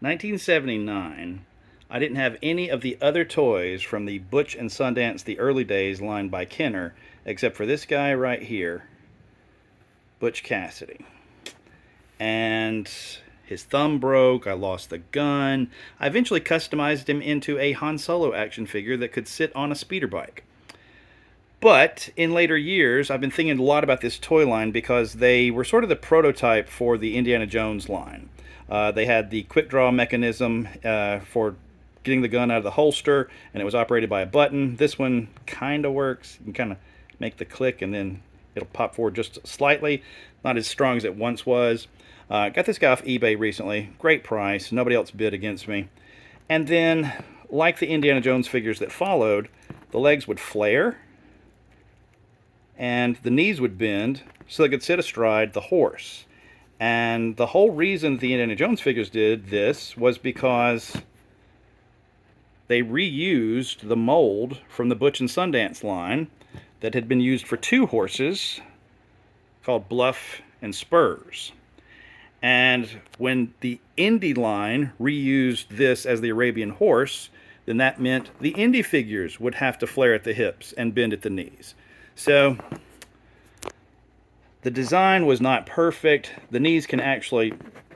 1979, I didn't have any of the other toys from the Butch and Sundance the early days line by Kenner, except for this guy right here, Butch Cassidy. And his thumb broke, I lost the gun. I eventually customized him into a Han Solo action figure that could sit on a speeder bike. But in later years, I've been thinking a lot about this toy line because they were sort of the prototype for the Indiana Jones line. They had the quick draw mechanism for getting the gun out of the holster, and it was operated by a button. This one kind of works. You can kind of make the click, and then it'll pop forward just slightly. Not as strong as it once was. Got this guy off eBay recently. Great price. Nobody else bid against me. And then, like the Indiana Jones figures that followed, the legs would flare and the knees would bend so they could sit astride the horse. And the whole reason the Indiana Jones figures did this was because they reused the mold from the Butch and Sundance line that had been used for two horses called Bluff and Spurs. And when the Indy line reused this as the Arabian horse, then that meant the Indy figures would have to flare at the hips and bend at the knees. So the design was not perfect. The knees can actually,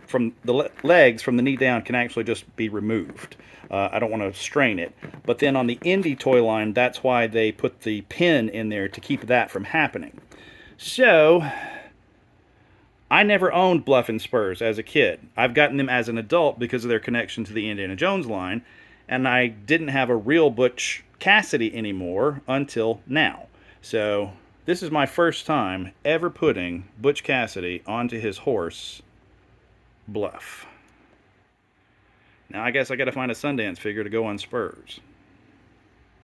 from the legs, from the knee down, can actually just be removed. I don't want to strain it. But then on the Indy toy line, that's why they put the pin in there to keep that from happening. So I never owned Bluff and Spurs as a kid. I've gotten them as an adult because of their connection to the Indiana Jones line, and I didn't have a real Butch Cassidy anymore until now. So this is my first time ever putting Butch Cassidy onto his horse, Bluff. Now I guess I gotta find a Sundance figure to go on Spurs.